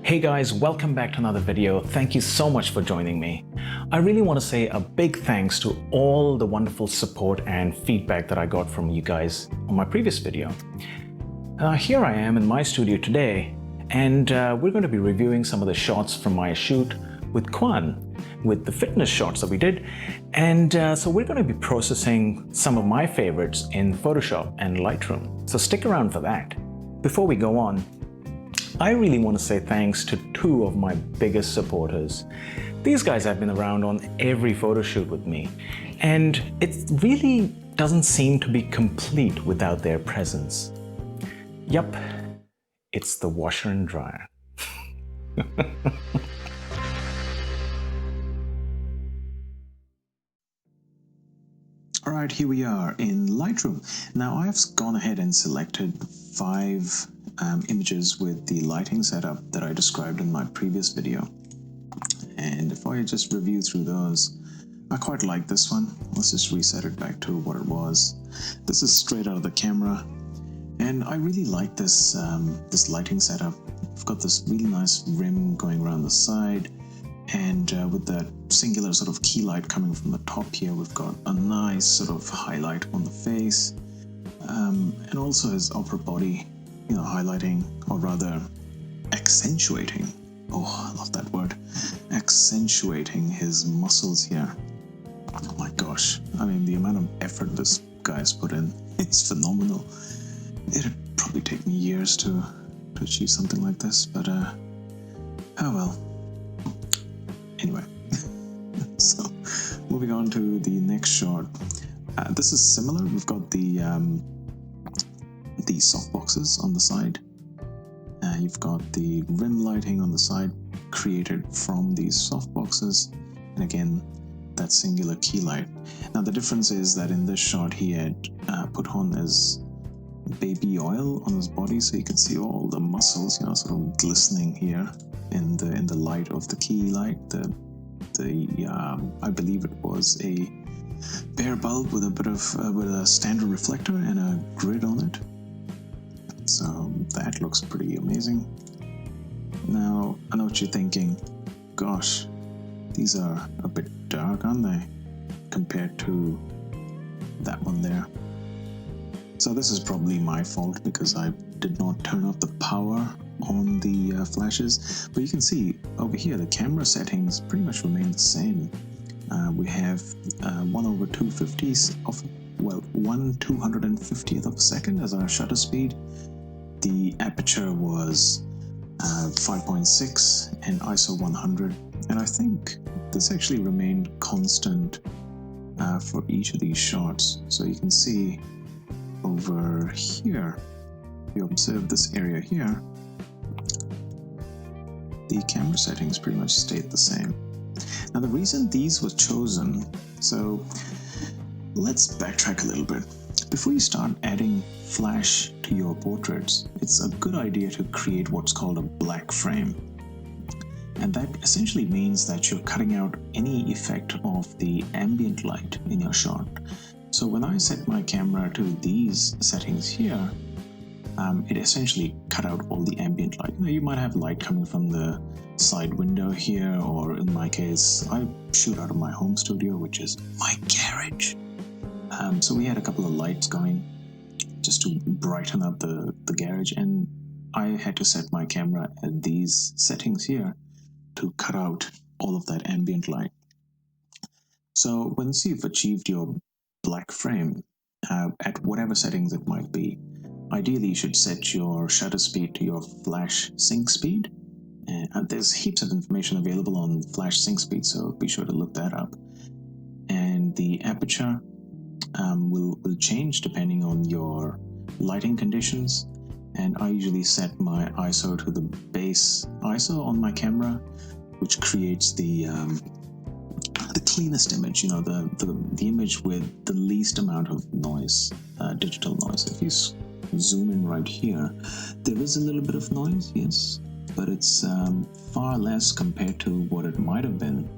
Hey guys, welcome back to another video. Thank you so much for joining me. I really want to say a big thanks to all the wonderful support and feedback that I got from you guys on my previous video. Here I am in my studio today, and we're going to be reviewing some of the shots from my shoot with Kwan, with the fitness shots that we did. And so we're going to be processing some of my favorites in Photoshop and Lightroom. So stick around for that. Before we go on, I really want to say thanks to two of my biggest supporters. These guys have been around on every photo shoot with me, and it really doesn't seem to be complete without their presence. Yup, it's the washer and dryer. All right, here we are in Lightroom. Now I've gone ahead and selected 5 images with the lighting setup that I described in my previous video. And if I just review through those, I quite like this one. Let's just reset it back to what it was. This is straight out of the camera, and I really like this this lighting setup. I've got this really nice rim going around the side, and with that singular sort of key light coming from the top here, we've got a nice sort of highlight on the face, and also his upper body, you know, highlighting, or rather accentuating. Oh, I love that word. Accentuating his muscles here. Oh my gosh. I mean, the amount of effort this guy's put in, it's phenomenal. It'd probably take me years to achieve something like this, but oh well. Anyway, so moving on to the next shot. This is similar. We've got the softboxes on the side. You've got the rim lighting on the side created from these softboxes, and again that singular key light. Now the difference is that in this shot he had put on his baby oil on his body, so you can see all the muscles, you know, sort of glistening here in the light of the key light. I believe it was a bare bulb with a bit of with a standard reflector and a grid on it. So that looks pretty amazing. Now, I know what you're thinking. Gosh, these are a bit dark, aren't they? Compared to that one there. So this is probably my fault because I did not turn up the power on the flashes. But you can see over here, the camera settings pretty much remain the same. We have 1/250th of, well, 1/250th of a second as our shutter speed. The aperture was 5.6 and ISO 100, and I think this actually remained constant for each of these shots. So you can see over here, if you observe this area here, the camera settings pretty much stayed the same. Now the reason these were chosen, so let's backtrack a little bit. Before you start adding flash to your portraits, it's a good idea to create what's called a black frame. And that essentially means that you're cutting out any effect of the ambient light in your shot. So when I set my camera to these settings here, it essentially cut out all the ambient light. You might have light coming from the side window here, or in my case, I shoot out of my home studio, which is my garage. So we had a couple of lights going just to brighten up the garage, and I had to set my camera at these settings here to cut out all of that ambient light. So once you've achieved your black frame at whatever settings it might be, ideally you should set your shutter speed to your flash sync speed. And there's heaps of information available on flash sync speed, so be sure to look that up. And the aperture will change depending on your lighting conditions, and I usually set my ISO to the base ISO on my camera, which creates the cleanest image, you know, the image with the least amount of noise, digital noise. If you zoom in right here, there is a little bit of noise, yes, but it's far less compared to what it might have been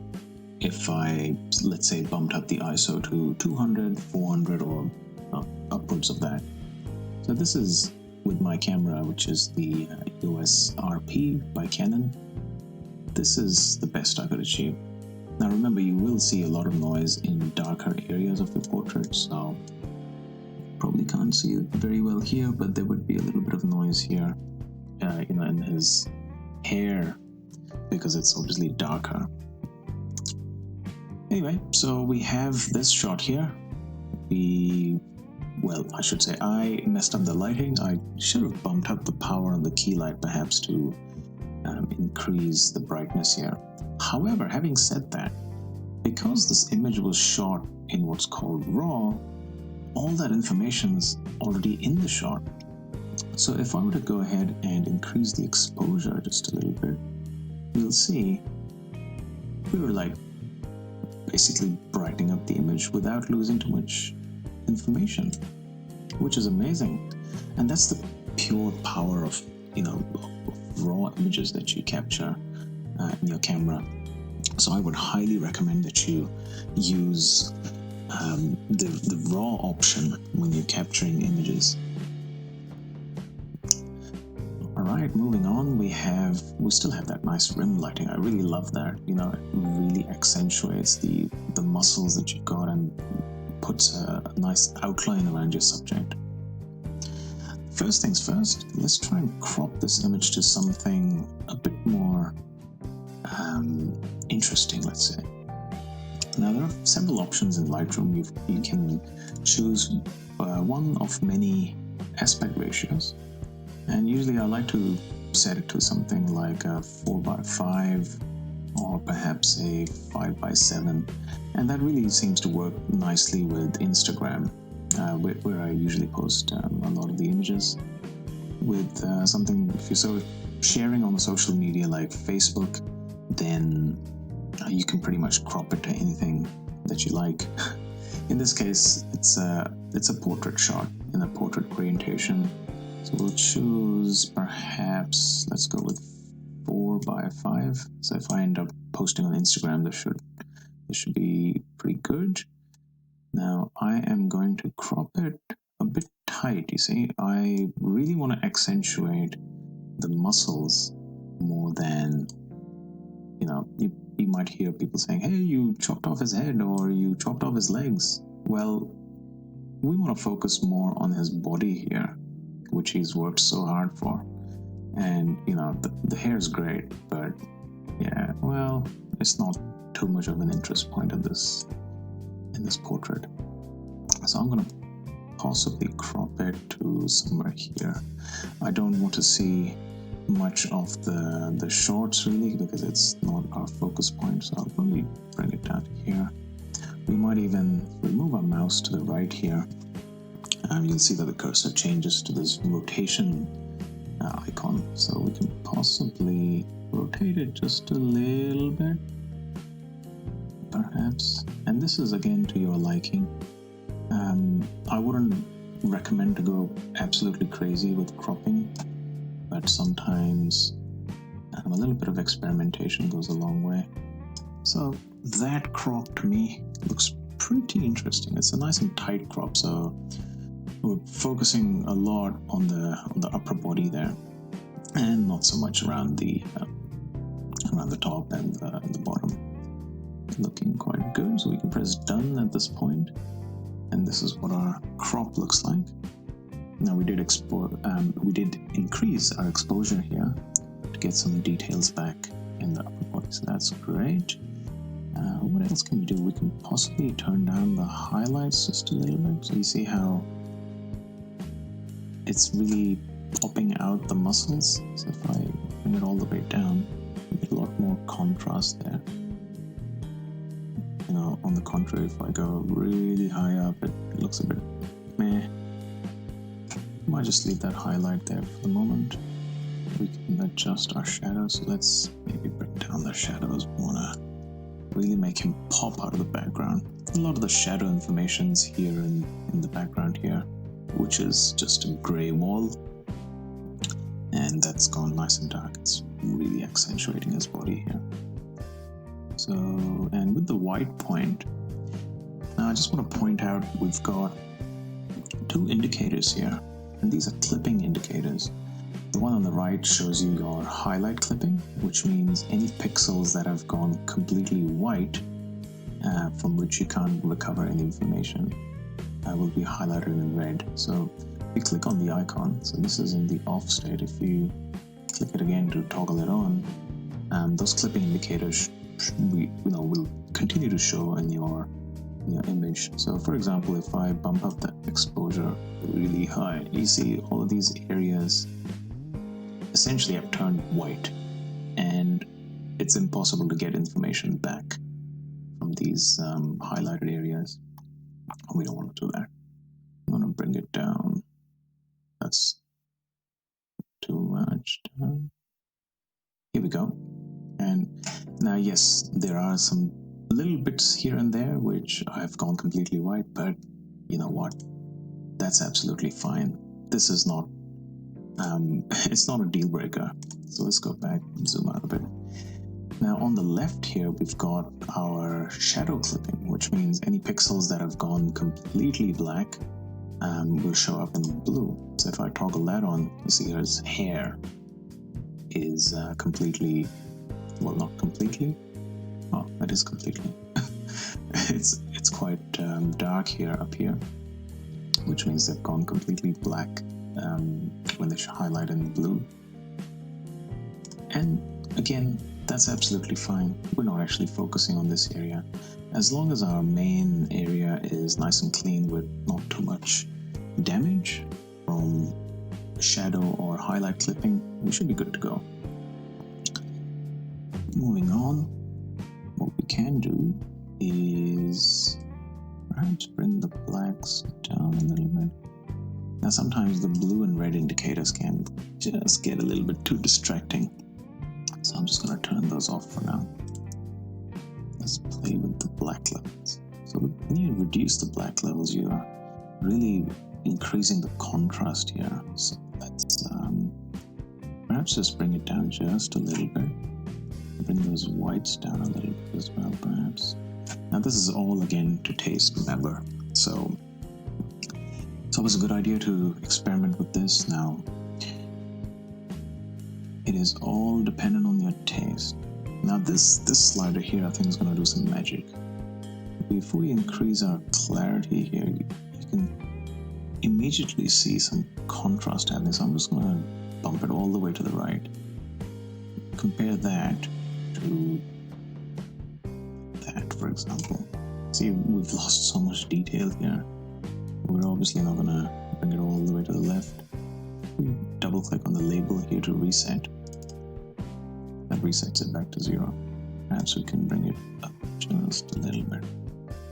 if I, let's say, bumped up the ISO to 200, 400, or upwards of that. So this is with my camera, which is the EOS RP by Canon, this is the best I could achieve. Now remember, you will see a lot of noise in darker areas of the portrait, so probably can't see it very well here, but there would be a little bit of noise here, in his hair, because it's obviously darker. Anyway, so we have this shot here. I should say I messed up the lighting. I should have bumped up the power on the key light perhaps to increase the brightness here. However, having said that, because this image was shot in what's called RAW, all that information's already in the shot. So if I were to go ahead and increase the exposure just a little bit, you'll see we were like basically brightening up the image without losing too much information, which is amazing. And that's the pure power of raw images that you capture in your camera. So I would highly recommend that you use the raw option when you're capturing images. Alright, moving on, we still have that nice rim lighting. I really love that. It really accentuates the muscles that you've got and puts a nice outline around your subject. First things first, let's try and crop this image to something a bit more interesting, let's say. Now there are several options in Lightroom. You can choose one of many aspect ratios, and usually I like to set it to something like a 4:5 or perhaps a 5:7, and that really seems to work nicely with Instagram, where I usually post a lot of the images. With something, if you're sharing on social media like Facebook, then you can pretty much crop it to anything that you like. In this case, it's a portrait shot in a portrait orientation. So we'll choose, perhaps, let's go with 4:5. So if I end up posting on Instagram, this should be pretty good. Now I am going to crop it a bit tight. You see, I really want to accentuate the muscles more than, you might hear people saying, hey, you chopped off his head or you chopped off his legs. Well, we want to focus more on his body here, which he's worked so hard for. And the hair is great, but yeah, well, it's not too much of an interest point in this portrait. So I'm going to possibly crop it to somewhere here. I don't want to see much of the shorts really, because it's not our focus point, so I'll probably bring it down here. We might even remove our mouse to the right here. You'll see that the cursor changes to this rotation icon, so we can possibly rotate it just a little bit, perhaps. And this is again to your liking. I wouldn't recommend to go absolutely crazy with cropping, but sometimes a little bit of experimentation goes a long way. So that crop to me looks pretty interesting. It's a nice and tight crop, so we're focusing a lot on the upper body there, and not so much around the top and the bottom. Looking quite good, so we can press done at this point, and this is what our crop looks like. Now we did increase our exposure here to get some details back in the upper body, so that's great. What else can we do? We can possibly turn down the highlights just a little bit, so you see how it's really popping out the muscles. So if I bring it all the way down, you get a lot more contrast there. On the contrary, if I go really high up, it looks a bit meh. I might just leave that highlight there for the moment. We can adjust our shadows. So let's maybe bring down the shadows. We want to really make him pop out of the background. A lot of the shadow information's here in the background here, which is just a gray wall, and that's gone nice and dark. It's really accentuating his body here. So, and with the white point, now I just want to point out we've got two indicators here. and these are clipping indicators. The one on the right shows you your highlight clipping, which means any pixels that have gone completely white, from which you can't recover any information, will be highlighted in red. So if you click on the icon, so this is in the off state, if you click it again to toggle it on, those clipping indicators will continue to show in your image. So for example, if I bump up the exposure really high, you see all of these areas essentially have turned white, and it's impossible to get information back from these highlighted areas. We don't want to do that. I'm going to bring it down. That's too much down. Here we go. And now, yes, there are some little bits here and there which I've gone completely white, but you know what? That's absolutely fine. This is not, it's not a deal breaker. So let's go back and zoom out a bit. Now on the left here, we've got our shadow clipping, which means any pixels that have gone completely black will show up in blue. So if I toggle that on, you see his hair is completely, well, not completely. Oh, that is completely. It's quite dark here up here, which means they've gone completely black when they highlight in blue. And again, that's absolutely fine. We're not actually focusing on this area. As long as our main area is nice and clean with not too much damage from shadow or highlight clipping, we should be good to go. Moving on, what we can do is perhaps bring the blacks down a little bit. Now sometimes the blue and red indicators can just get a little bit too distracting. So I'm just going to turn those off for now. Let's play with the black levels. So when you reduce the black levels, you are really increasing the contrast here. So let's perhaps just bring it down just a little bit. Bring those whites down a little bit as well, perhaps. Now this is all again to taste, remember. So it's always a good idea to experiment with this. Now it is all dependent on your taste. Now this slider here, I think, is going to do some magic. If we increase our clarity here, you can immediately see some contrast happening. So I'm just going to bump it all the way to the right. Compare that to that, for example. See, we've lost so much detail here. We're obviously not going to bring it all the way to the left. We double click on the label here to reset. That resets it back to 0. Perhaps we can bring it up just a little bit,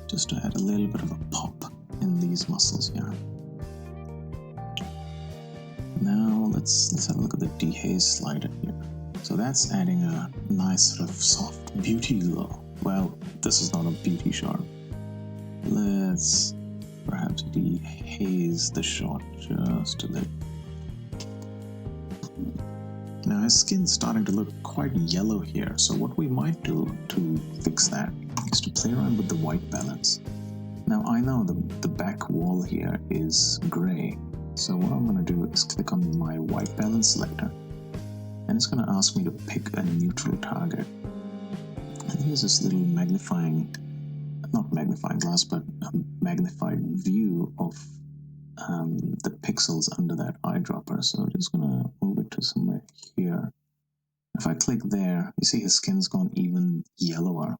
just to add a little bit of a pop in these muscles here. Now let's have a look at the dehaze slider here. So that's adding a nice sort of soft beauty glow. Well, this is not a beauty shot. Let's perhaps dehaze the shot just a little. Now his skin's starting to look quite yellow here, so what we might do to fix that is to play around with the white balance. Now I know the back wall here is gray, so what I'm going to do is click on my white balance selector, and it's going to ask me to pick a neutral target. And here's this little not magnifying glass, but a magnified view of the pixels under that eyedropper. So I'm just going to move it to somewhere here. If I click there, you see his skin's gone even yellower.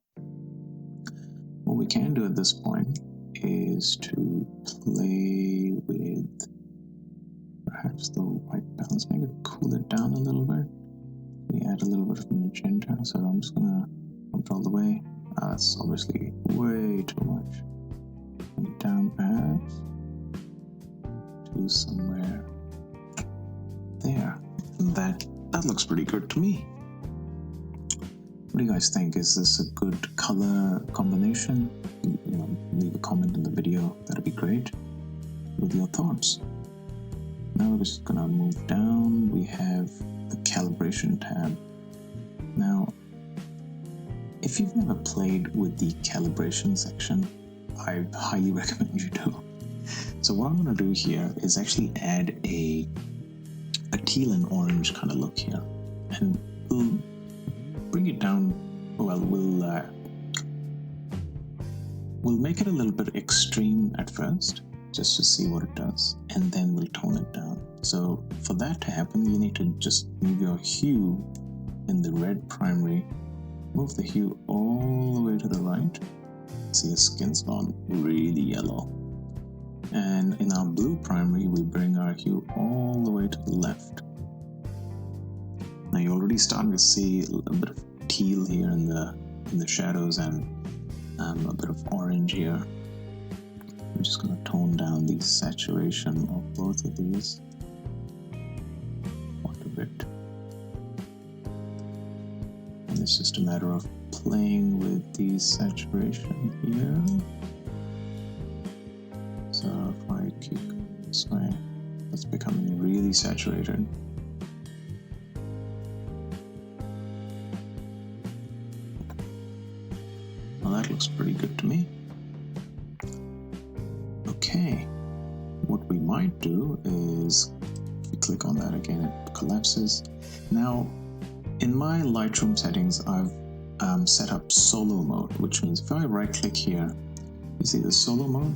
What we can do at this point is to play with perhaps the white balance, maybe cool it down a little bit. We add a little bit of magenta, so I'm just going to bump it all the way. That's obviously way too much. Bring it down perhaps to somewhere there. And that looks pretty good to me. What do you guys think? Is this a good color combination? Leave a comment in the video. That'd be great with your thoughts. Now we're just gonna move down. We have the calibration tab. Now, if you've never played with the calibration section, I highly recommend you do. So what I'm going to do here is actually add a teal and orange kind of look here, and we'll bring it down. Well, we'll make it a little bit extreme at first, just to see what it does, and then we'll tone it down. So for that to happen, you need to just move your hue in the red primary, move the hue all the way to the right. See, your skin's gone really yellow. And in our blue primary, we bring our hue all the way to the left. Now you're already starting to see a bit of teal here in the shadows, and a bit of orange here. I'm just going to tone down the saturation of both of these quite a bit. And it's just a matter of playing with the saturation here. So if I keep this way, it's becoming really saturated. Well, that looks pretty good to me. Okay, what we might do is, if we click on that again, it collapses. Now, in my Lightroom settings, I've set up solo mode, which means if I right click here, you see the solo mode?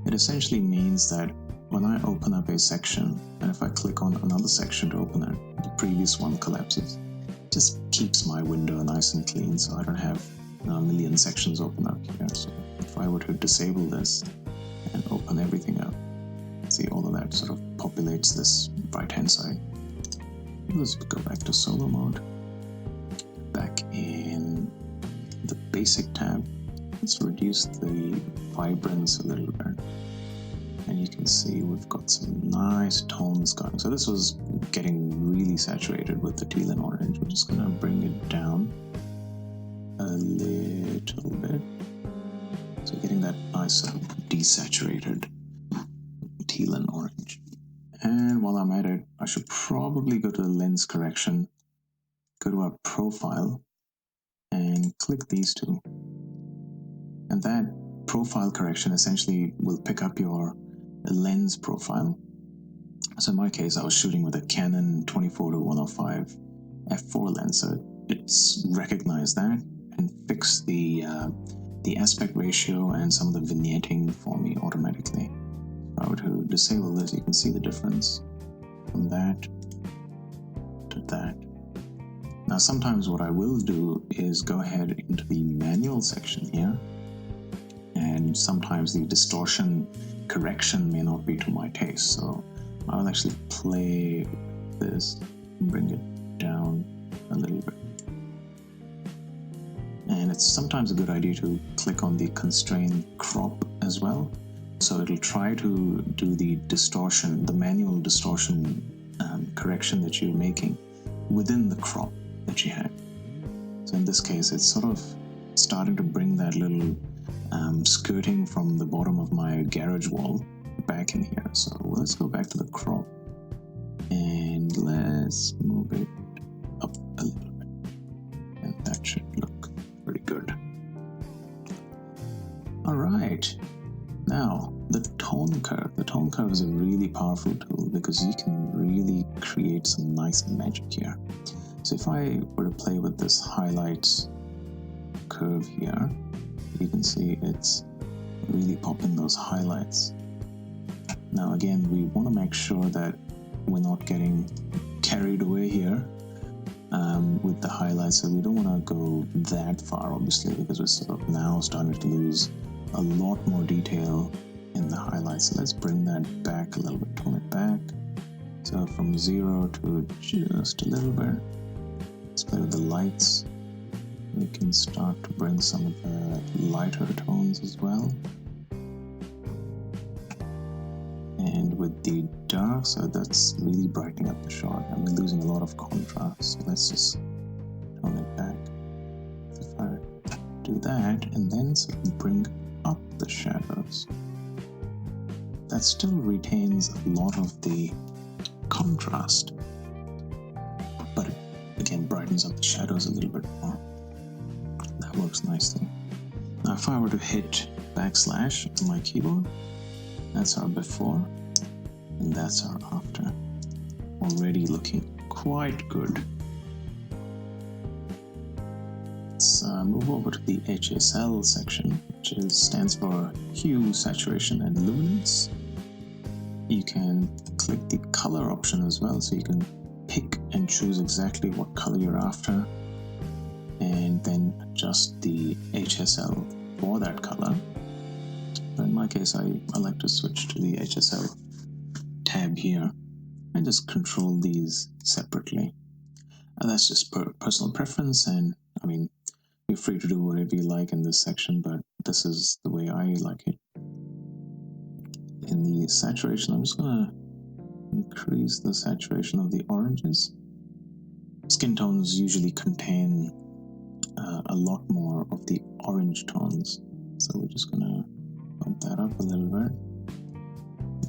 It essentially means that when I open up a section, and if I click on another section to open it, the previous one collapses. It just keeps my window nice and clean, so I don't have a million sections open up here. So if I were to disable this and open everything up, see, all of that sort of populates this right hand side. Let's go back to solo mode. Back in the basic tab, let's reduce the vibrance a little bit, and you can see we've got some nice tones going. So this was getting really saturated with the teal and orange. We're just going to bring it down a little bit, so getting that nice sort of desaturated teal and orange. And while I'm at it, I should probably go to the lens correction, go to our profile, and click these two. And that profile correction essentially will pick up your lens profile. So in my case, I was shooting with a Canon 24-105 f4 lens, so it's recognized that and fixed the aspect ratio and some of the vignetting for me automatically. If I were to disable this, you can see the difference from that to that. Now sometimes what I will do is go ahead into the manual section here, and sometimes the distortion correction may not be to my taste, so I will actually play this and bring it down a little bit. And it's sometimes a good idea to click on the constrain crop as well, so it'll try to do the distortion, the manual distortion correction that you're making within the crop that you had. So in this case, it's sort of starting to bring that little skirting from the bottom of my garage wall back in here. So let's go back to the crop and let's move it up a little bit, and that should look pretty good. All right, now the tone curve. The tone curve is a really powerful tool because you can really create some nice magic here. So if I were to play with this highlights curve here, you can see it's really popping those highlights. Now again, we want to make sure that we're not getting carried away here with the highlights, so we don't want to go that far, obviously, because we're sort of now starting to lose a lot more detail in the highlights. So let's bring that back a little bit, tone it back. So from 0 to just a little bit. Let's play with the lights. We can start to bring some of the lighter tones as well. And with the dark, so that's really brightening up the shot, and we're losing a lot of contrast. So let's just tone it back. If I do that, and then sort of bring up the shadows, that still retains a lot of the contrast, but it again brightens up the shadows a little bit more. That works nicely. Now if I were to hit backslash on my keyboard That's our before, and that's our after. Already looking quite good. Let's move over to the HSL section, which stands for Hue, Saturation, and Luminance. You can click the color option as well, so you can pick and choose exactly what color you're after, and then adjust the HSL for that color. But in my case, I like to switch to the HSL tab here and just control these separately. And that's just personal preference, and I mean, you're free to do whatever you like in this section, but this is the way I like it. In the saturation, I'm just gonna increase the saturation of the oranges. Skin tones usually contain a lot more of the orange tones, so we're just gonna bump that up a little bit.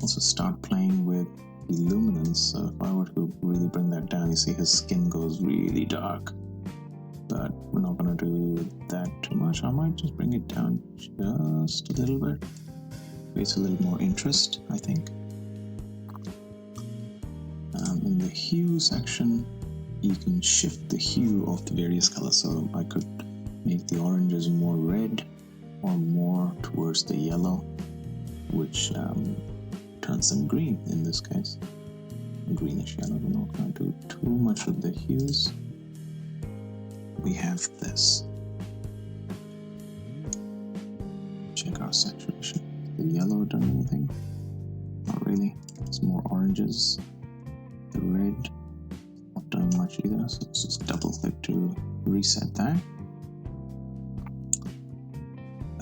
Also start playing with the luminance, so if I were to really bring that down, you see his skin goes really dark, but we're not gonna do that too much. I might just bring it down just a little bit. Creates a little more interest, I think. In the hue section, you can shift the hue of the various colors. So I could make the oranges more red or more towards the yellow, which turns them green in this case. Greenish yellow. We're not going to do too much with the hues. We have this. Check our saturation. The yellow done anything? Not really. It's more oranges. The red, not doing much either, so let's just double click to reset that.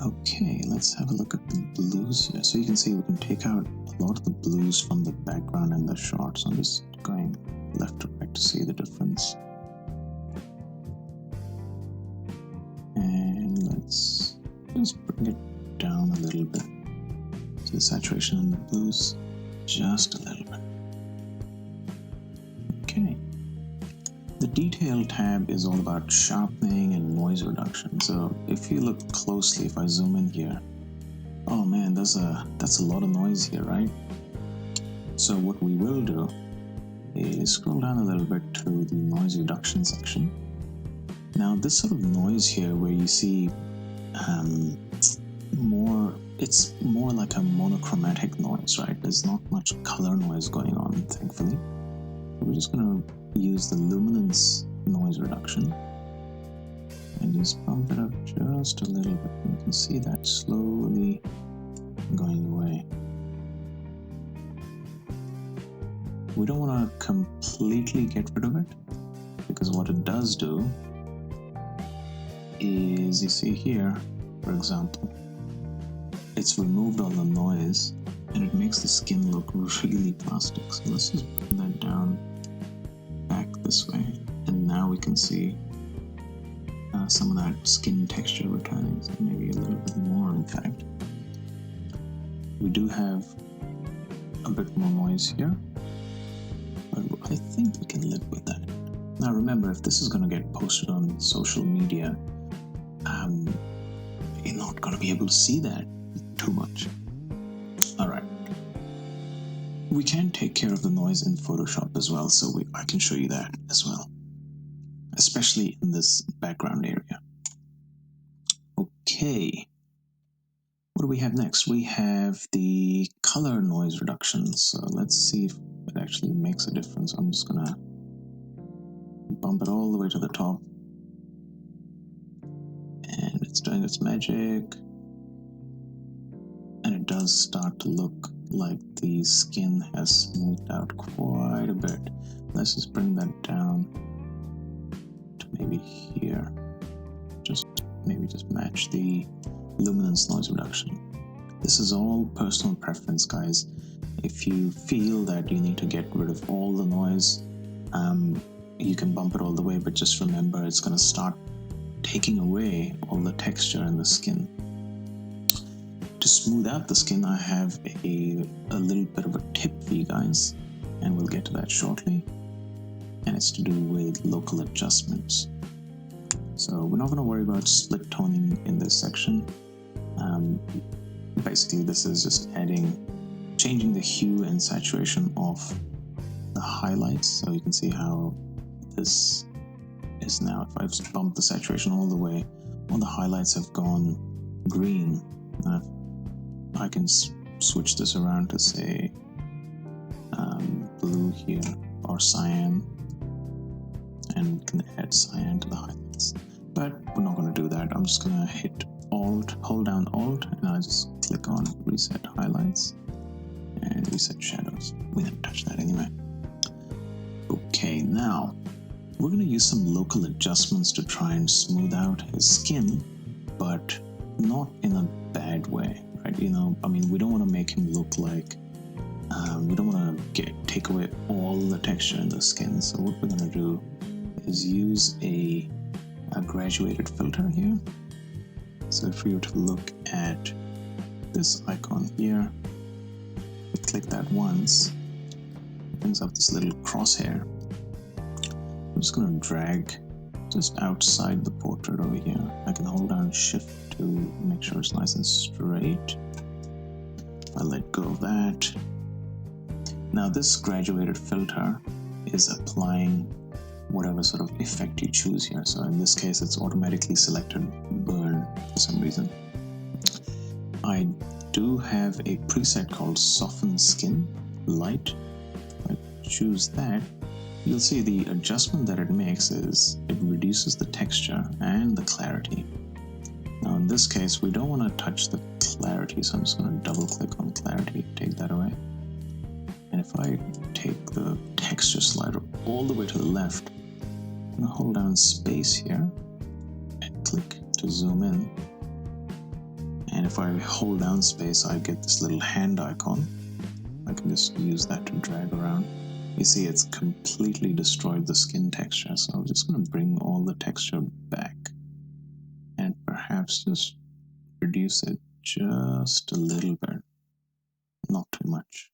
Okay, let's have a look at the blues here. So you can see we can take out a lot of the blues from the background and the shot. So I'm just going left to right to see the difference. And let's just bring it down a little bit. So the saturation in the blues, just a little bit. Okay. The detail tab is all about sharpening and noise reduction. So if you look closely, if I zoom in here, oh man, that's a lot of noise here, right? So what we will do is scroll down a little bit to the noise reduction section. Now this sort of noise here where you see it's more like a monochromatic noise, right? There's not much color noise going on, thankfully. We're just going to use the luminance noise reduction and just bump it up just a little bit. You can see that slowly going away. We don't want to completely get rid of it, because what it does do is, you see here, for example, it's removed all the noise and it makes the skin look really plastic. So let's just bring that down back this way, and now we can see some of that skin texture returning, so maybe a little bit more in fact. We do have a bit more noise here, but I think we can live with that. Now remember, if this is going to get posted on social media, you're not going to be able to see that too much. Alright. We can take care of the noise in Photoshop as well, so I can show you that as well, especially in this background area. Okay. What do we have next? We have the color noise reduction. So let's see if it actually makes a difference. I'm just going to bump it all the way to the top. And it's doing its magic. And it does start to look like the skin has smoothed out quite a bit. Let's just bring that down to maybe here. Maybe just match the luminance noise reduction. This is all personal preference, guys. If you feel that you need to get rid of all the noise, you can bump it all the way, but just remember it's going to start taking away all the texture in the skin. To smooth out the skin, I have a little bit of a tip for you guys, and we'll get to that shortly, and it's to do with local adjustments. So we're not going to worry about split toning in this section. Basically this is just adding changing the hue and saturation of the highlights. So you can see how this is now. If I've bumped the saturation all the way, all the highlights have gone green. Now I can switch this around to say blue here, or cyan, and can add cyan to the highlights. But we're not going to do that. I'm just going to hit Alt, hold down Alt, and I'll just click on Reset Highlights and Reset Shadows. We never touch that anyway. Okay, now we're going to use some local adjustments to try and smooth out his skin, but not in a bad way, right? You know, I mean, we don't want to make him look like we don't want to take away all the texture in the skin. So what we're going to do is use a graduated filter here. So if we were to look at this icon here, we click that once, it brings up this little crosshair. I'm just going to drag just outside the portrait over here. I can hold down Shift to make sure it's nice and straight. I'll let go of that. Now this graduated filter is applying whatever sort of effect you choose here. So in this case, it's automatically selected burn for some reason. I do have a preset called Soften Skin Light. If I choose that, you'll see the adjustment that it makes is it reduces the texture and the clarity. Now in this case, we don't want to touch the clarity, so I'm just going to double click on clarity, take that away. And if I take the texture slider all the way to the left, I'm going to hold down space here and click to zoom in. And if I hold down space, I get this little hand icon. I can just use that to drag around. You see it's completely destroyed the skin texture, so I'm just going to bring all the texture back and perhaps just reduce it just a little bit, not too much.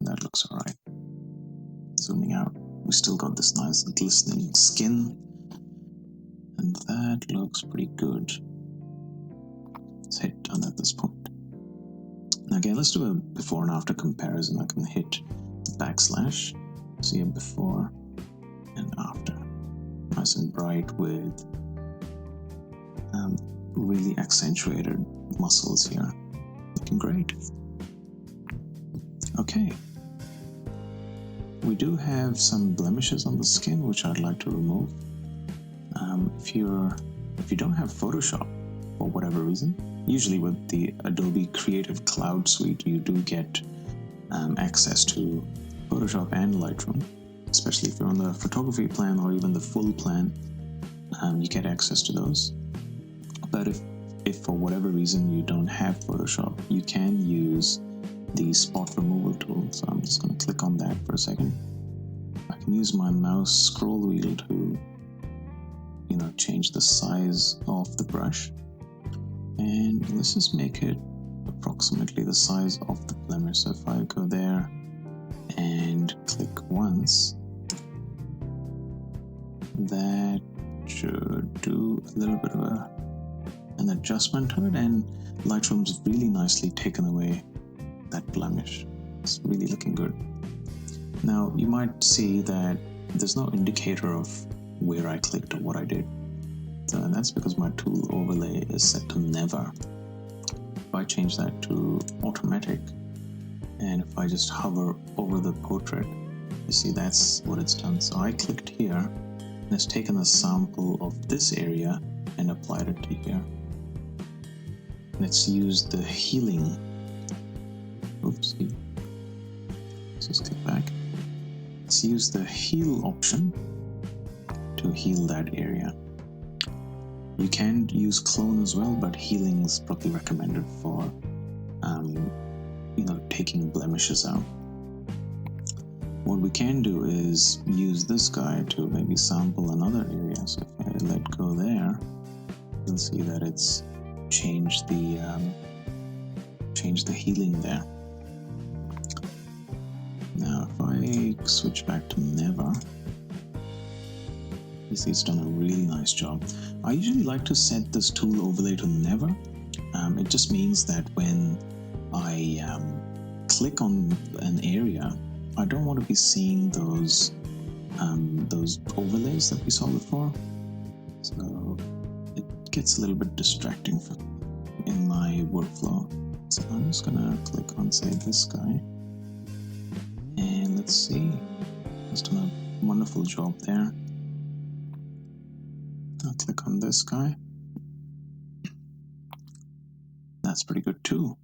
That looks alright. Zooming out, we still got this nice glistening skin, and that looks pretty good. Let's hit done at this point. Now again, let's do a before and after comparison. I can hit backslash, see a before and after. Nice and bright with really accentuated muscles here. Looking great. Okay. We do have some blemishes on the skin which I'd like to remove. If you don't have Photoshop for whatever reason, usually with the Adobe Creative Cloud Suite you do get access to Photoshop and Lightroom, especially if you're on the photography plan or even the full plan, you get access to those. But if for whatever reason you don't have Photoshop, you can use the spot removal tool. So I'm just going to click on that for a second. I can use my mouse scroll wheel to, change the size of the brush. And let's just make it approximately the size of the blemish. So if I go there and click once, that should do a little bit of an adjustment to it, and Lightroom's really nicely taken away that blemish. It's really looking good. Now you might see that there's no indicator of where I clicked or what I did. So, and that's because my tool overlay is set to never. If I change that to automatic, and if I just hover over the portrait, you see that's what it's done. So I clicked here, and it's taken a sample of this area and applied it to here. And it's used the healing. Oops. Let's just click back. Let's use the heal option to heal that area. You can use clone as well, but healing is probably recommended for taking blemishes out. What we can do is use this guy to maybe sample another area. So if I let go there, you'll see that it's changed the healing there. Now if I switch back to never, you see it's done a really nice job. I usually like to set this tool overlay to never. It just means that when I click on an area, I don't want to be seeing those overlays that we saw before. So it gets a little bit distracting in my workflow. So I'm just gonna click on, say, this guy, and let's see. It's done a wonderful job there. I'll click on this guy. That's pretty good too.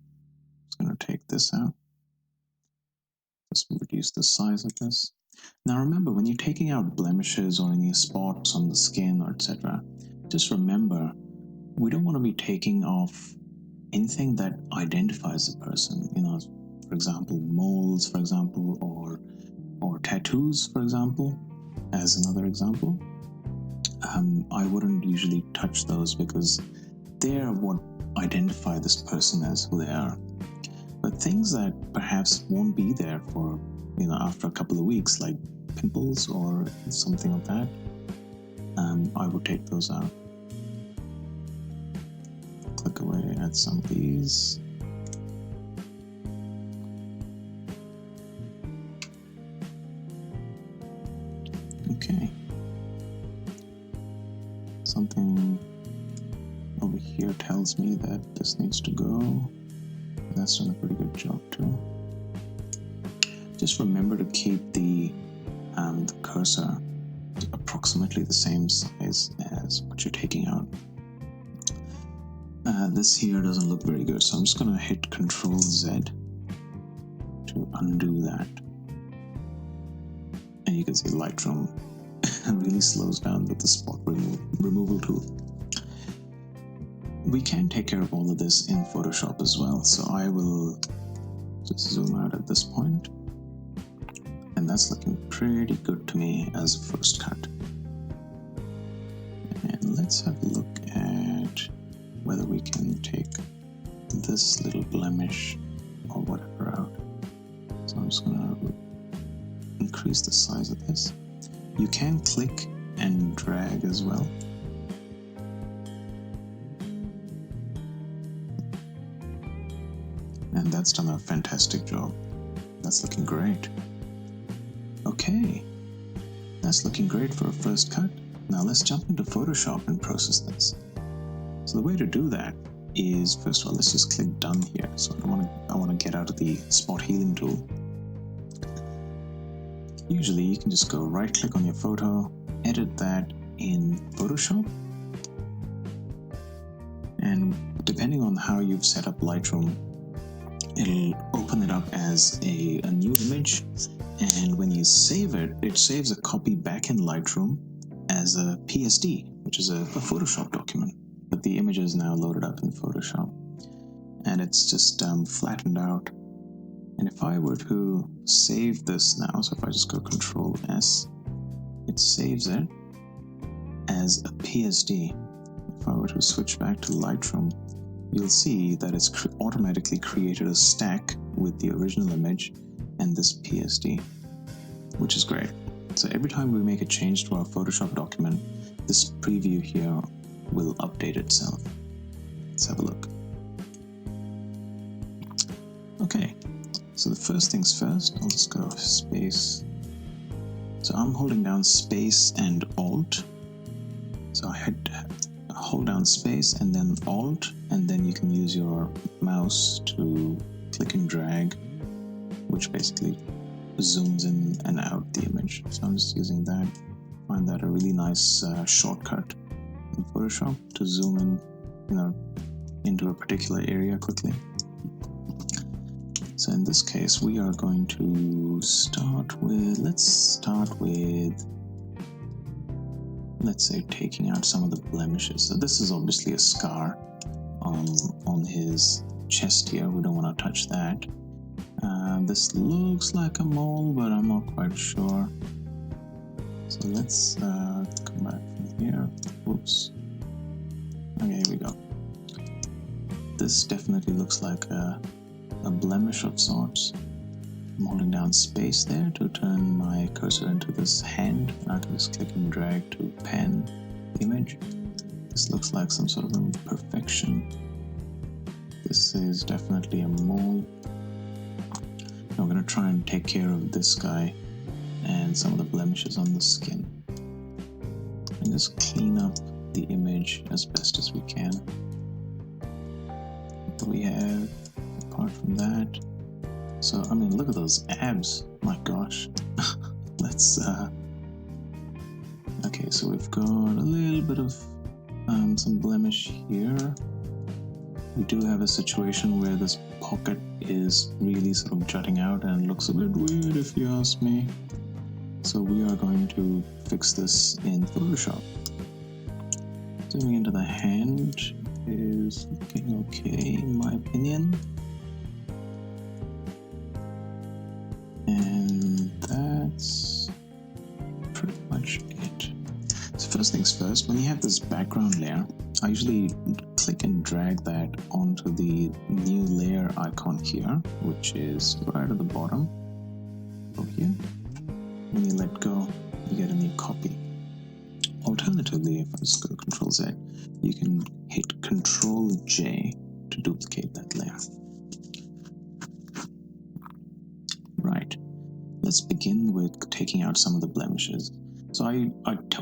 Just gonna take this out. Just reduce the size of this. Now remember, when you're taking out blemishes or any spots on the skin or etc., just remember, we don't want to be taking off anything that identifies the person. For example, moles, for example, or tattoos, for example, as another example. I wouldn't usually touch those because they're what identify this person as who they are. But things that perhaps won't be there for, after a couple of weeks, like pimples or something like that, I would take those out. Click away at some of these. Okay. Something over here tells me that this needs to go. That's done a pretty good job too. Just remember to keep the cursor approximately the same size as what you're taking out. This here doesn't look very good, so I'm just going to hit Control Z to undo that. And you can see Lightroom really slows down with the spot removal tool. We can take care of all of this in Photoshop as well, so I will just zoom out at this point, and that's looking pretty good to me as a first cut. And let's have a look at whether we can take this little blemish or whatever out. So I'm just going to increase the size of this. You can click and drag as well. And that's done a fantastic job. That's looking great. Okay, that's looking great for a first cut. Now let's jump into Photoshop and process this. So the way to do that is, first of all, let's just click done here. So I want to get out of the spot healing tool. Usually you can just go right click on your photo, edit that in Photoshop, and depending on how you've set up Lightroom, it'll open it up as a new image, and when you save it, it saves a copy back in Lightroom as a PSD, which is a Photoshop document, but the image is now loaded up in Photoshop, and it's just flattened out. And if I were to save this now, so if I just go Control S, it saves it as a PSD. If I were to switch back to Lightroom, you'll see that it's automatically created a stack with the original image and this PSD, which is great. So every time we make a change to our Photoshop document, this preview here will update itself. Let's have a look. Okay, so the first things first, I'll just go space. So I'm holding down space and Alt. So I hold down space and then Alt, and then you can use your mouse to click and drag, which basically zooms in and out the image. So I'm just using that. I find that a really nice shortcut in Photoshop to zoom in, into a particular area quickly. So in this case, we are going to let's say taking out some of the blemishes. So this is obviously a scar on his chest here. We don't want to touch that. This looks like a mole, but I'm not quite sure. So let's come back from here. Oops. Okay, here we go. This definitely looks like a blemish of sorts. I'm holding down space there to turn my cursor into this hand, and I can just click and drag to pan the image. This looks like some sort of imperfection. This is definitely a mole. I'm going to try and take care of this guy and some of the blemishes on the skin. And just clean up the image as best as we can. What do we have apart from that? So, I mean, look at those abs. My gosh. Let's, okay, so we've got a little bit of some blemish here. We do have a situation where this pocket is really sort of jutting out and looks a bit weird if you ask me. So we are going to fix this in Photoshop. Zooming into the hand is looking okay in my opinion. And that's pretty much it. So first things first, when you have this background layer, I usually click and drag that onto the new layer icon here, which is right at the bottom over here. When you let go, you get a new copy. Alternatively, if I just go to Control Z, you can hit Control J to duplicate that layer. Right, let's begin with taking out some of the blemishes. So I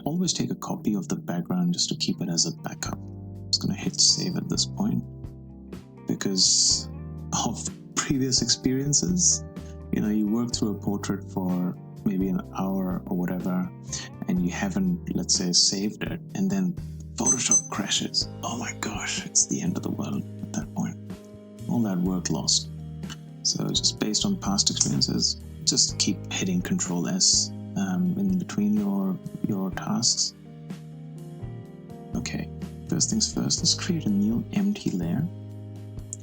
always take a copy of the background just to keep it as a backup. I'm just going to hit save at this point because of previous experiences. You know, you work through a portrait for maybe an hour or whatever, and you haven't, let's say, saved it, and then Photoshop crashes. Oh my gosh, it's the end of the world at that point. All that work lost. So just based on past experiences, just keep hitting Control S in between your tasks. Okay, first things first, let's create a new empty layer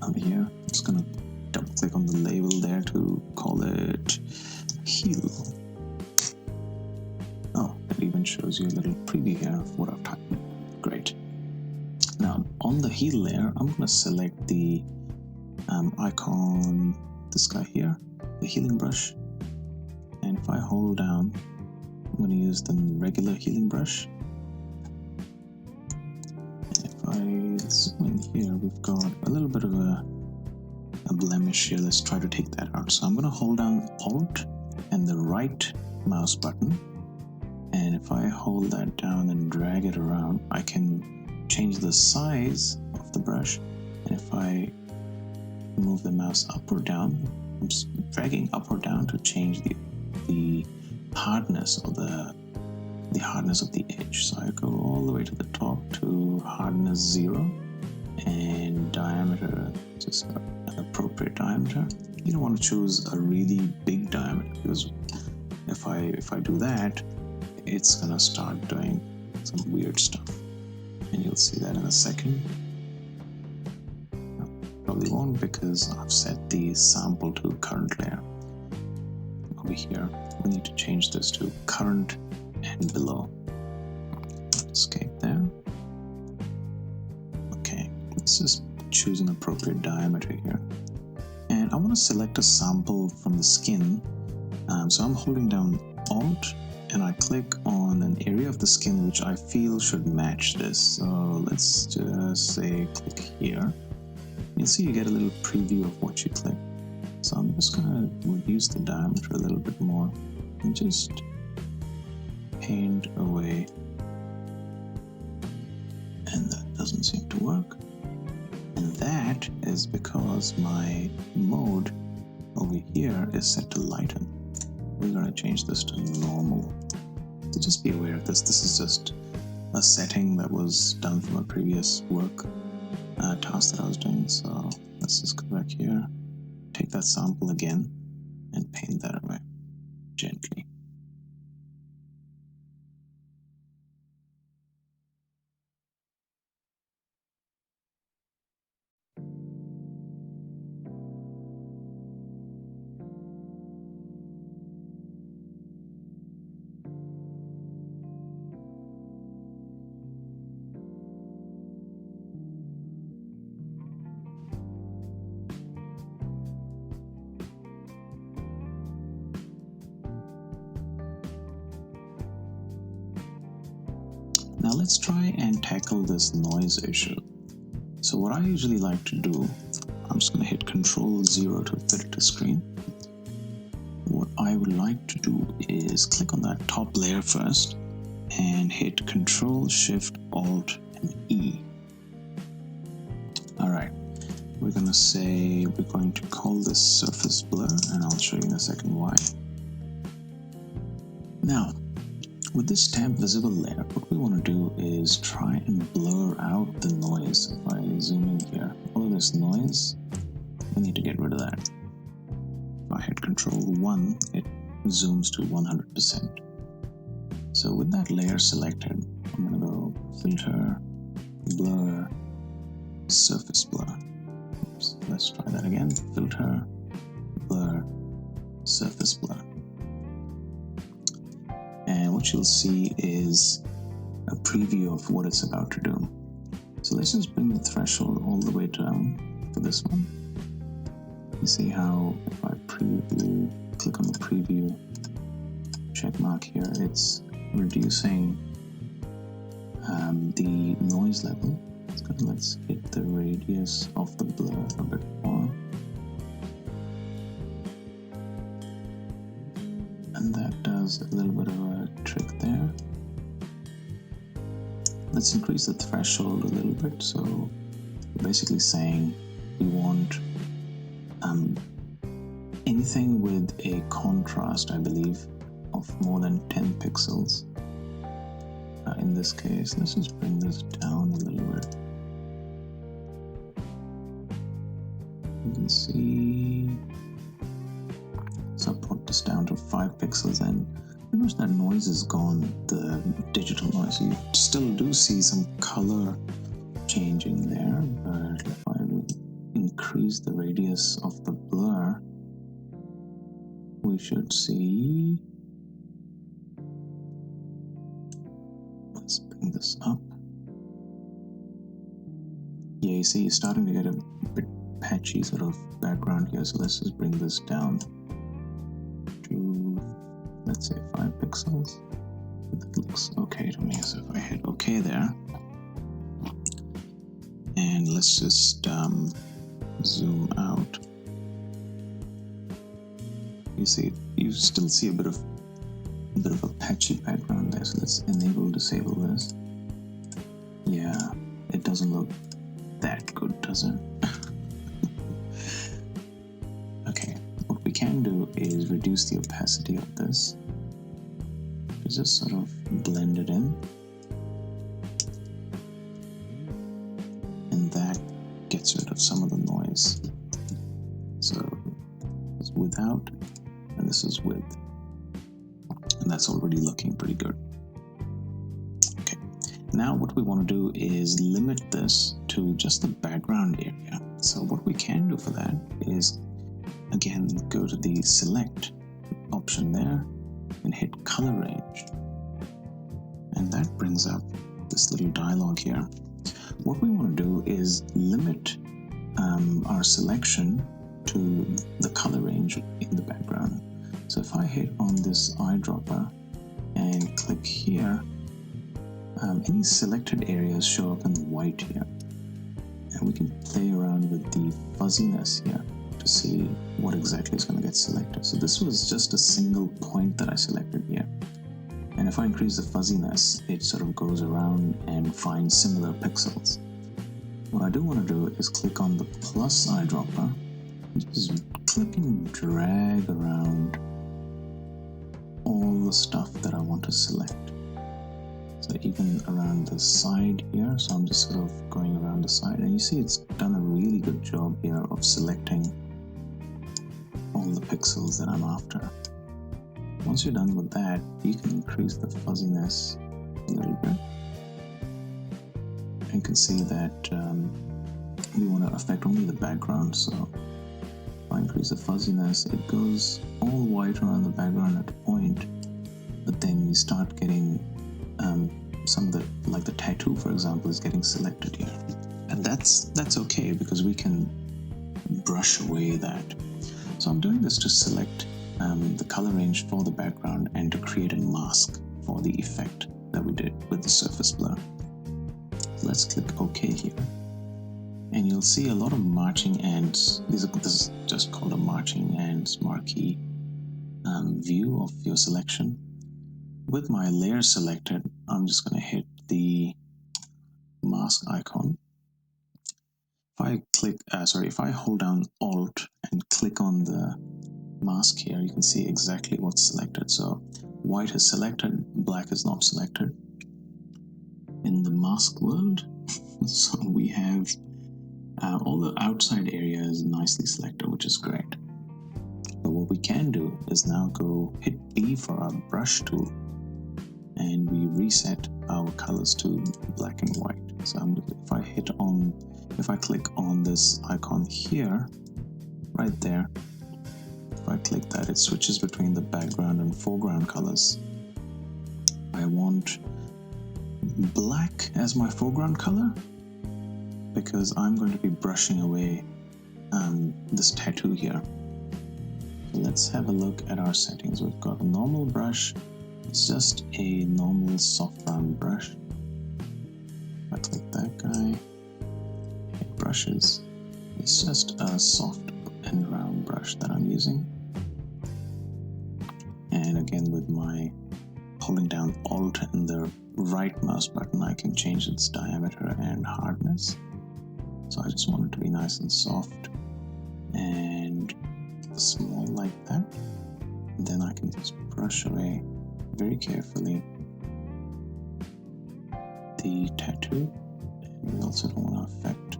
over here. I'm just gonna double click on the label there to call it Heal. Oh, it even shows you a little preview here of what I've typed. Great. Now on the Heal layer, I'm gonna select the icon, this guy here, the healing brush. And if I hold down, I'm going to use the regular healing brush. And if I zoom in here, we've got a little bit of a blemish here. Let's try to take that out. So I'm going to hold down Alt and the right mouse button. And if I hold that down and drag it around, I can change the size of the brush. And if I move the mouse up or down, I'm dragging up or down to change the hardness or the hardness of the edge. So I go all the way to the top to hardness 0 and diameter, just an appropriate diameter. You don't want to choose a really big diameter because if I do that, it's gonna start doing some weird stuff, and you'll see that in a second. Probably won't because I've set the sample to current layer. Over here, we need to change this to current and below. Escape there. Okay, let's just choose an appropriate diameter here. And I want to select a sample from the skin. So I'm holding down Alt and I click on an area of the skin which I feel should match this. So let's just say click here. You'll see you get a little preview of what you click. So I'm just going to reduce the diameter a little bit more and just paint away. And that doesn't seem to work. And that is because my mode over here is set to lighten. We're going to change this to normal. So just be aware of this. This is just a setting that was done from a previous work task that I was doing. So let's just go back here. Take that sample again and paint that away gently. Now let's try and tackle this noise issue. So what I usually like to do, I'm just going to hit Control-0 to fit it to screen. What I would like to do is click on that top layer first and hit Control-Shift-Alt and E. Alright, we're going to say we're going to call this surface blur, and I'll show you in a second why. Now, with this tab visible layer, what we want to do is try and blur out the noise. If I zoom in here, all of this noise, we need to get rid of that. If I hit Control-1, it zooms to 100%. So with that layer selected, I'm going to go Filter, Blur, Surface Blur. Oops, let's try that again. Filter, Blur, Surface Blur. And what you'll see is a preview of what it's about to do. So let's just bring the threshold all the way down for this one. You see how if I preview, click on the preview check mark here, it's reducing the noise level. Let's hit the radius of the blur a bit more. And that does a little bit of a trick there. Let's increase the threshold a little bit. So we're basically saying we want anything with a contrast, I believe, of more than 10 pixels. In this case, let's just bring this down a little bit. You can see, so I'll put this down to 5 pixels, and pretty much that noise is gone, the digital noise. You still do see some color changing there, but if I increase the radius of the blur, we should see, let's bring this up. Yeah, you see, you're starting to get a bit patchy sort of background here, so let's just bring this down to, let's say, 5 pixels. That looks okay to me, so if I hit OK there, and let's just zoom out. You see, you still see a bit of a patchy background there, so let's disable this. Yeah, it doesn't look that good, does it? Okay, what we can do is reduce the opacity of this. Just sort of blend it in, and that gets rid of some of the noise. So it's without, and this is with, and that's already looking pretty good. Okay, now what we want to do is limit this to just the background area. So what we can do for that is, again, go to the select option there and hit color range, and that brings up this little dialog here. What we want to do is limit our selection to the color range in the background. So if I hit on this eyedropper and click here, any selected areas show up in white here, and we can play around with the fuzziness here to see what exactly is going to get selected. So this was just a single point that I selected here, and if I increase the fuzziness, it sort of goes around and finds similar pixels. What I do want to do is click on the plus eyedropper and just click and drag around all the stuff that I want to select. So even around the side here, so I'm just sort of going around the side, and you see it's done a really good job here of selecting all the pixels that I'm after. Once you're done with that, you can increase the fuzziness a little bit. You can see that we want to affect only the background, so if I increase the fuzziness, it goes all white around the background at a point, but then you start getting some of the, like the tattoo, for example, is getting selected here. And that's okay, because we can brush away that. So I'm doing this to select the color range for the background and to create a mask for the effect that we did with the surface blur. Let's click OK here. and you'll see a lot of marching ants. This is just called a marching ants marquee view of your selection. With my layer selected, I'm just going to hit the mask icon. If I hold down Alt and click on the mask here, you can see exactly what's selected. So white is selected, black is not selected. In the mask world, so we have all the outside area is nicely selected, which is great. But what we can do is now go hit B for our brush tool, and we reset our colors to black and white. So if I click on this icon here, right there, if I click that, it switches between the background and foreground colors. I want black as my foreground color because I'm going to be brushing away this tattoo here. So let's have a look at our settings. We've got a normal brush. It's just a normal soft round brush. I click that guy, hit brushes. It's just a soft and round brush that I'm using. And again, with my holding down Alt and the right mouse button, I can change its diameter and hardness. So I just want it to be nice and soft and small like that. And then I can just brush away very carefully the tattoo. And we also don't want to affect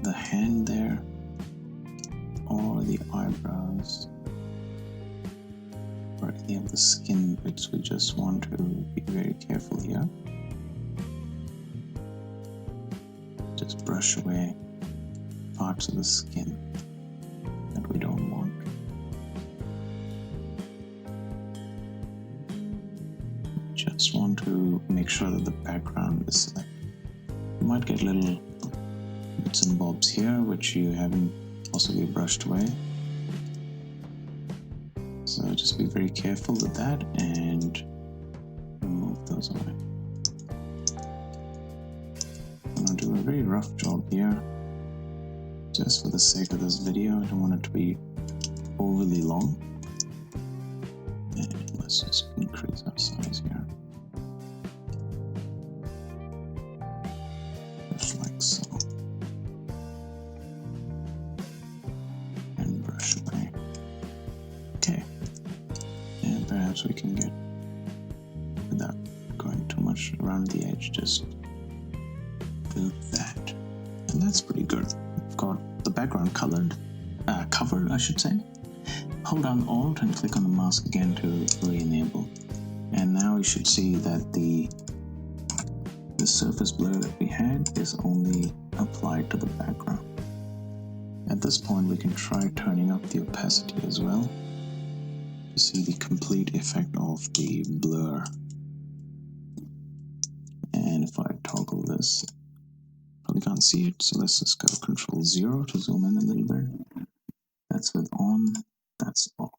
the hand there or the eyebrows or any of the skin bits. We just want to be very careful here. Just brush away parts of the skin that we don't want. Just want to make sure that the background is selected. You might get little bits and bobs here which you haven't possibly brushed away. So just be very careful with that and remove those away. I'm going to do a very rough job here. Just for the sake of this video, I don't want it to be overly long. And let's just increase our size here. Just like so. And brush away. Okay. And perhaps we can get, without going too much around the edge, just do that. And that's pretty good. We've got the background covered, I should say. Hold down Alt and click on the mask again to re-enable. And now you should see that the surface blur that we had is only applied to the background. At this point, we can try turning up the opacity as well to see the complete effect of the blur. And if I toggle this, probably can't see it, so let's just go Control 0 to zoom in a little bit. That's with on, that's off.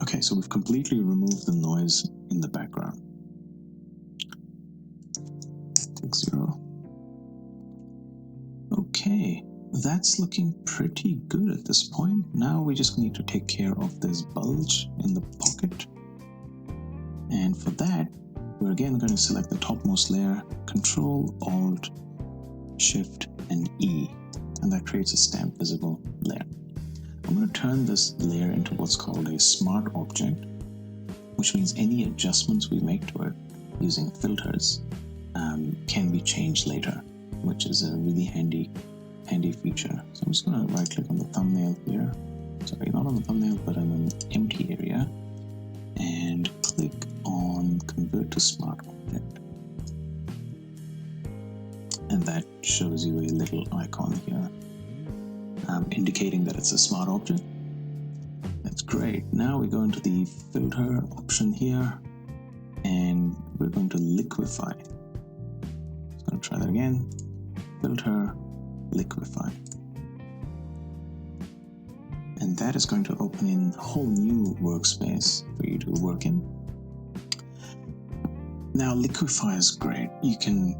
Okay, so we've completely removed the noise in the background. Click 0. Okay, that's looking pretty good at this point. Now we just need to take care of this bulge in the pocket. And for that, we're again going to select the topmost layer, Control, Alt, Shift, and E, and that creates a stamp visible layer. I'm going to turn this layer into what's called a smart object, which means any adjustments we make to it using filters can be changed later, which is a really handy feature. So I'm just going to right click on the thumbnail here. Sorry, not on the thumbnail, but on an empty area, and click on Convert to Smart Object. And that shows you a little icon here, indicating that it's a smart object. That's great. Now we go into the filter option here, and we're going to liquify. Just going to try that again. Filter, liquify. And that is going to open in a whole new workspace for you to work in. Now liquify is great. You can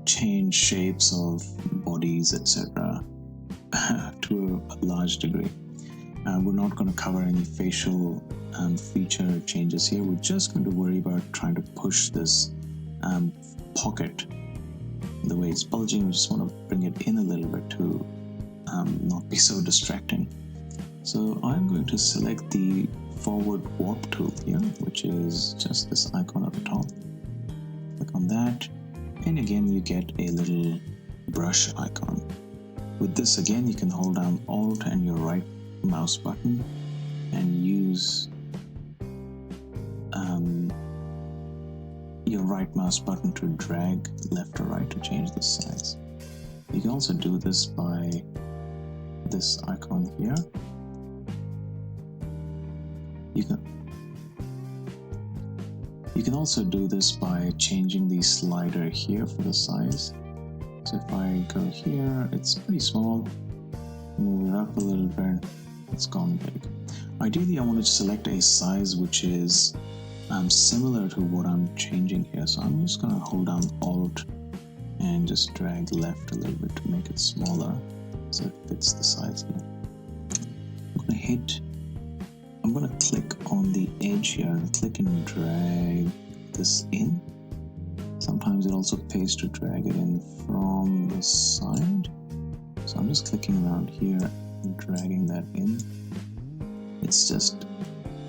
change shapes of bodies, etc. to a large degree. We're not going to cover any facial feature changes here. We're just going to worry about trying to push this pocket. The way it's bulging, we just want to bring it in a little bit to not be so distracting. So I'm going to select the forward warp tool here, which is just this icon at the top. Click on that, and again you get a little brush icon. With this, again, you can hold down Alt and your right mouse button and use your right mouse button to drag left or right to change the size. You can also do this by this icon here. You can also do this by changing the slider here for the size. So if I go here, it's pretty small. Move it up a little bit, it's gone big. Ideally, I want to select a size which is similar to what I'm changing here. So I'm just going to hold down Alt and just drag left a little bit to make it smaller so it fits the size here. I'm going to click on the edge here and click and drag this in. Sometimes it also pays to drag it in from the side. So I'm just clicking around here and dragging that in. It's just,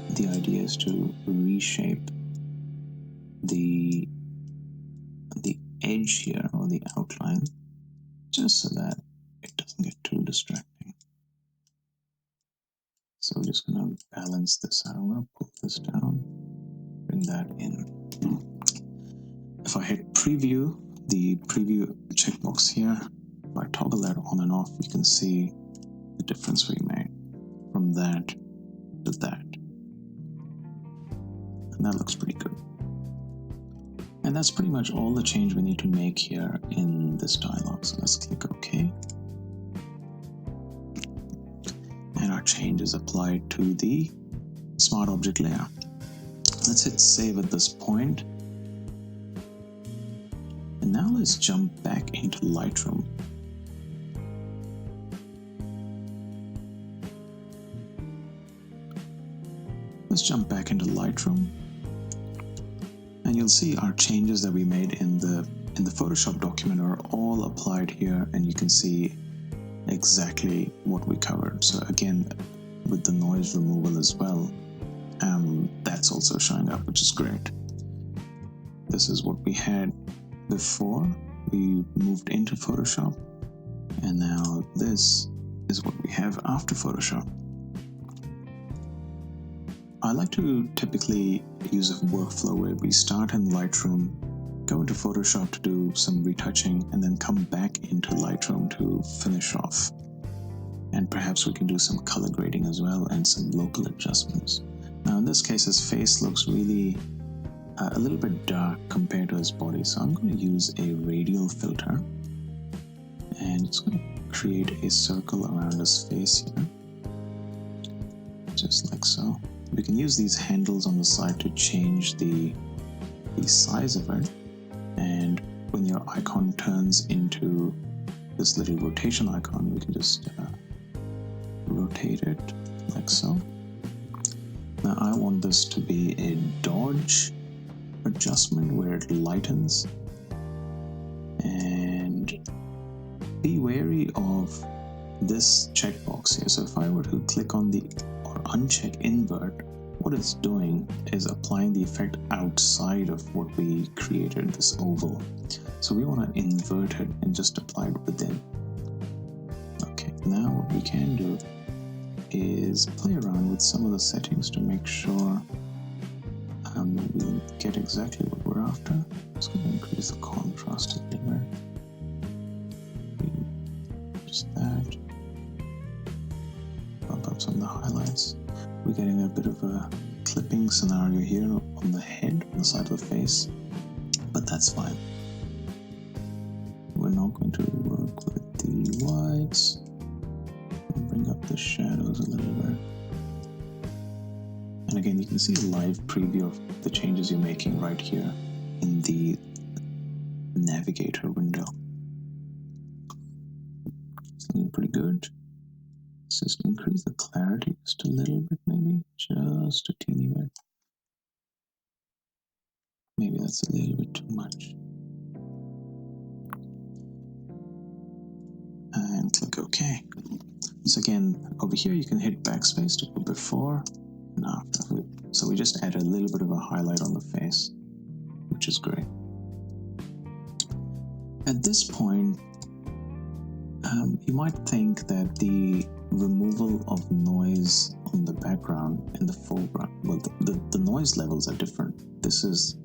the idea is to reshape the edge here, or the outline, just so that it doesn't get too distracting. So we're just going to balance this out. I'm going to pull this down, bring that in. If I hit preview, the preview checkbox here, if I toggle that on and off, you can see the difference we made from that to that. And that looks pretty good. And that's pretty much all the change we need to make here in this dialog. So let's click OK. And our change is applied to the Smart Object layer. Let's hit save at this point. And now let's jump back into Lightroom. Let's jump back into Lightroom. And you'll see our changes that we made in the Photoshop document are all applied here, and you can see exactly what we covered. So again, with the noise removal as well, that's also showing up, which is great. This is what we had before we moved into Photoshop, and now this is what we have after Photoshop. I like to typically use a workflow where we start in Lightroom, go into Photoshop to do some retouching, and then come back into Lightroom to finish off. And perhaps we can do some color grading as well and some local adjustments. Now in this case, his face looks really a little bit dark compared to his body, so I'm going to use a radial filter, and it's going to create a circle around his face here, just like so. We can use these handles on the side to change the size of it, and when your icon turns into this little rotation icon, we can just rotate it like so. Now I want this to be a dodge adjustment where it lightens, and be wary of this checkbox here. So if I were to click on the or uncheck invert, what it's doing is applying the effect outside of what we created, this oval. So we want to invert it and just apply it within. Okay, now what we can do is play around with some of the settings to make sure we get exactly what we're after. Just going to increase the contrast a little bit. Just that. Bump up some of the highlights. We're getting a bit of a clipping scenario here on the head, on the side of the face, but that's fine. We're not going to work with the whites. Bring up the shadows a little bit. And again, you can see a live preview of the changes you're making right here in the navigator window. It's looking pretty good. Let's just increase the clarity just a little bit, maybe just a teeny bit. Maybe that's a little bit too much. And click OK. So again, over here you can hit backspace to go before and after. So we just add a little bit of a highlight on the face, which is great. At this point, you might think that the removal of noise on the background and the foreground, well, the noise levels are different. This is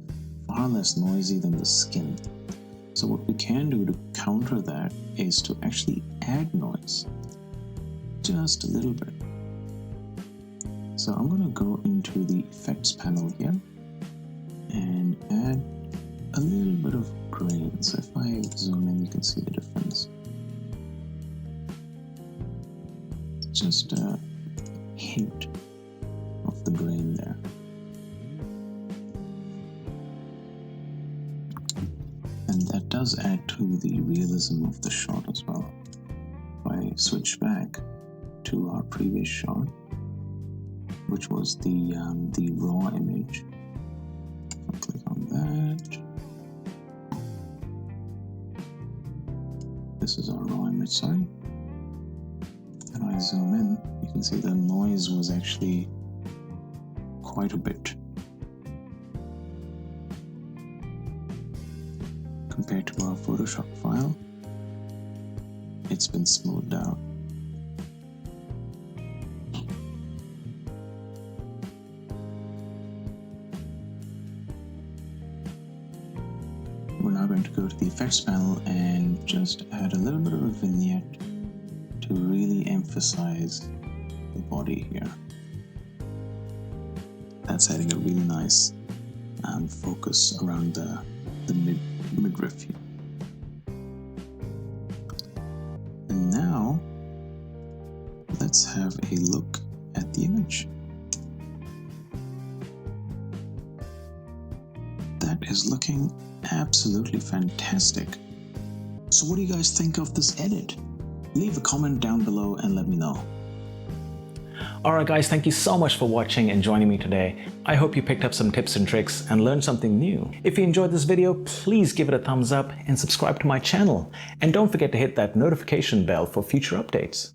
far less noisy than the skin. So what we can do to counter that is to actually add noise, just a little bit. So I'm going to go into the effects panel here and add a little bit of grain. So if I zoom in, you can see the difference. Just a hint of the grain there. And that does add to the realism of the shot as well. If I switch back to our previous shot, which was the raw image, I'll click on that. This is our raw image, sorry. And I zoom in, you can see the noise was actually quite a bit compared to our Photoshop file. It's been smoothed out. We're now going to go to the effects panel and just add a little bit of a vignette to really emphasize the body here. That's adding a really nice focus around the midriff here. And now let's have a look at the image. That is looking absolutely fantastic. So what do you guys think of this edit? Leave a comment down below and let me know. Alright guys, thank you so much for watching and joining me today. I hope you picked up some tips and tricks and learned something new. If you enjoyed this video, please give it a thumbs up and subscribe to my channel. And don't forget to hit that notification bell for future updates.